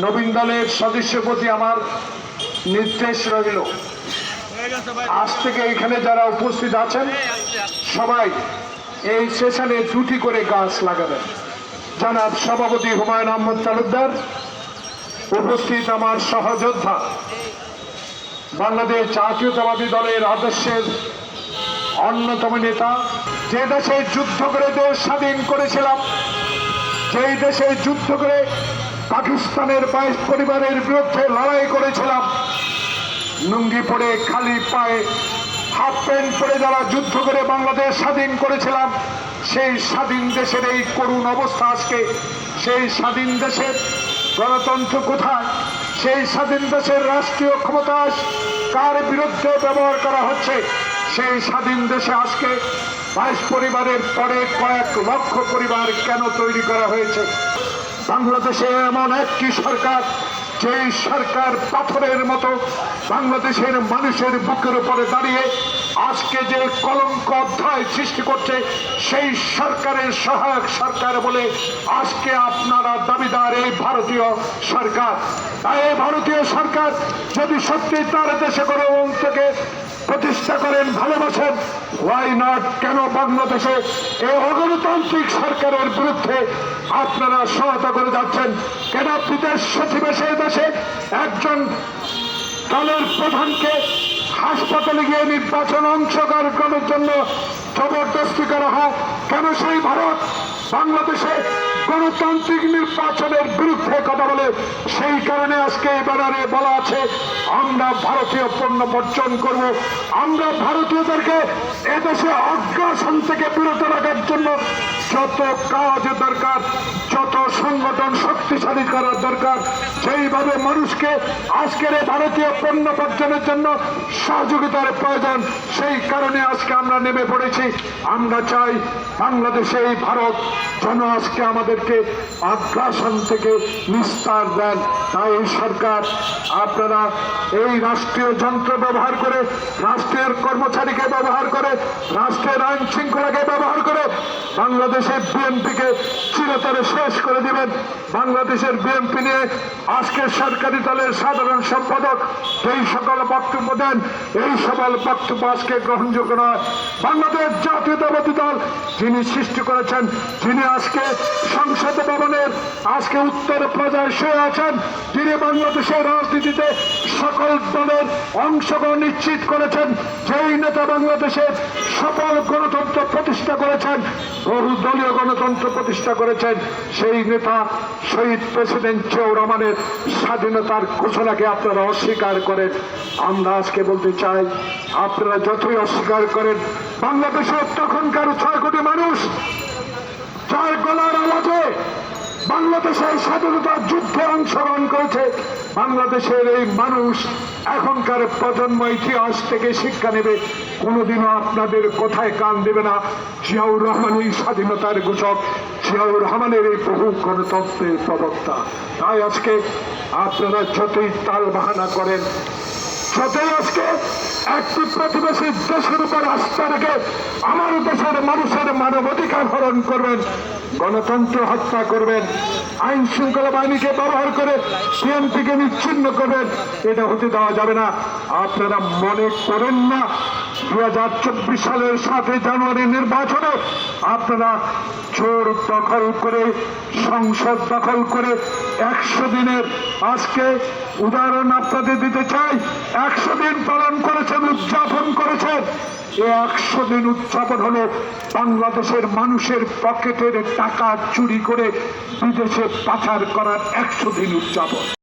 নবীন দলের সদস্যের প্রতি আমার নির্দেশ রইল, আজ থেকে এখানে যারা উপস্থিত আছেন সবাই এই সেশনে 2টি করে গাছ লাগাবেন। জনাব সভাপতি হুমায়ুন আহমদ তালুকদার, উপস্থিত আমার সহযোদ্ধা, বাংলাদেশ জাতীয়তাবাদী দলের আদর্শের অন্যতম নেতা, যে দেশে যুদ্ধ করে দেশ স্বাধীন করেছিলাম, যেই দেশে যুদ্ধ করে পাকিস্তানের 22 পরিবারের বিরুদ্ধে লড়াই করেছিলাম, লুঙ্গি পরে খালি পায়ে হাফ প্যান্ট পরে যারা যুদ্ধ করে বাংলাদেশ স্বাধীন করেছিলাম, সেই স্বাধীন দেশের এই করুণ অবস্থা আজকে। সেই স্বাধীন দেশের গণতন্ত্র কোথায়? সেই স্বাধীন দেশের রাষ্ট্রীয় ক্ষমতা কার বিরুদ্ধে ব্যবহার করা হচ্ছে? সেই স্বাধীন দেশে আজকে 22 পরিবারের পরে কয়েক লক্ষ পরিবার কেন তৈরি করা হয়েছে? বাংলাদেশে এমন একটি সরকার, যেই সরকার পাথরের মতো বাংলাদেশের মানুষের বুকের উপরে দাঁড়িয়ে আজকে যে কলঙ্ক অধ্যায় সৃষ্টি করছে, সেই সরকারের সহায়ক সরকার বলে আজকে আপনারা দাবিদার এই ভারতীয় সরকার। তাই এই ভারতীয় সরকার যদি সত্যি তার দেশে কোনো অংশকে প্রতিষ্ঠা করেন, ভালোবাসেন, ওয়াই নট, কেন বাংলাদেশে এই অগণতান্ত্রিক সরকারের বিরুদ্ধে আপনারা সহায়তা করে যাচ্ছেন? কেন বিদেশ সচিবে সেই দেশে একজন দলের প্রধানকে হাসপাতালে গিয়ে নির্বাচন অংশগ্রহণের জন্য জবরদস্তি করা হয়? কেন সেই ভারত বাংলাদেশে গণতান্ত্রিক নির্বাচনের বিরুদ্ধে কথা বলে? সেই কারণে আজকে এই ব্যানারে বলা আছে আমরা ভারতীয় পণ্য বর্জন করব। আমরা ভারতীয়দেরকে এদেশে অগ্রাসন থেকে বিরত রাখার জন্য যত কাজ দরকার, যত সংগঠন শক্তিশালী করার দরকার, সেইভাবে মানুষকে আজকের এই ভারতীয় পণ্য বর্জনের জন্য সহযোগিতার প্রয়োজন। সেই কারণে আজকে আমরা নেমে পড়েছি। আমরা চাই বাংলাদেশে এই ভারত যেন আজকে আমাদেরকে আগ্রাসন থেকে নিস্তার দেন। তাই এই সরকার আপনারা এই রাষ্ট্রীয় যন্ত্র ব্যবহার করে, রাষ্ট্রের কর্মচারীকে ব্যবহার করে, রাষ্ট্রের আইন শৃঙ্খলাকে ব্যবহার করে বাংলাদেশের বিএনপিকে চিরতরে শেষ করে দিবেন। বাংলাদেশের বিএনপি নিয়ে আজকে সরকারি দলের সাধারণ সম্পাদক এই সকল বক্তব্য দেন, এই সকল বক্তব্য আজকে গ্রহণযোগ্য নয়। বাংলাদেশ জাতীয়তাবাদী দল যিনি সৃষ্টি করেছেন, যিনি আজকে সংসদ ভবনের আজকে উত্তর প্লাজায় শুয়ে আছেন, যিনি বাংলাদেশের রাজনীতিতে সকল দলের অংশগ্রহণ নিশ্চিত করেছেন, যেই নেতা বাংলাদেশের সফল গণতন্ত্র প্রতিষ্ঠা করেছেন, বহু দলীয় গণতন্ত্র প্রতিষ্ঠা করেছেন, সেই নেতা শহীদ প্রেসিডেন্ট জিয়াউর রহমানের স্বাধীনতার ঘোষণাকে আপনারা অস্বীকার করেন। আমরা আজকে বলতে চাই, আপনারা যতই অস্বীকার করেন, বাংলাদেশের তখনকার 6 কোটি মানুষ যার গলার আওয়াজে বাংলাদেশের স্বাধীনতার যুদ্ধে অংশগ্রহণ করেছে, বাংলাদেশের এই মানুষ এখনকার প্রজন্ম ইতিহাস থেকে শিক্ষা নেবে, কোনোদিনও আপনাদের কথায় কান দেবে না। জিয়াউর রহমান এই স্বাধীনতার ঘোষক, জিয়াউর রহমানের এই বহু গণতন্ত্রের প্রবক্তা। তাই আজকে আপনারা যতই তাল বাহানা করেন, যতই আজকে একটি প্রতিবেশী দেশের উপর আস্থা রেখে আমার দেশের মানুষের মানবাধিকার হরণ করবেন, গণতন্ত্র হত্যা করবেন, আইন শৃঙ্খলা বাহিনীকে ব্যবহার করে বিএনপিকে বিচ্ছিন্ন করবেন, এটা হতে দেওয়া যাবে না। আপনারা মনে করেন না 2024 সালের 7 জানুয়ারি নির্বাচনে আপনারা জোর দখল করে, সংসদ দখল করে 100 দিনের আজকে উদাহরণ আপনাদের দিতে চাই। 100 দিন পালন করেছেন, উদযাপন করেছেন। এই 100 দিন উদযাপন হলো বাংলাদেশের মানুষের পকেটের টাকা চুরি করে বিদেশে পাচার করার 100 দিন উদযাপন।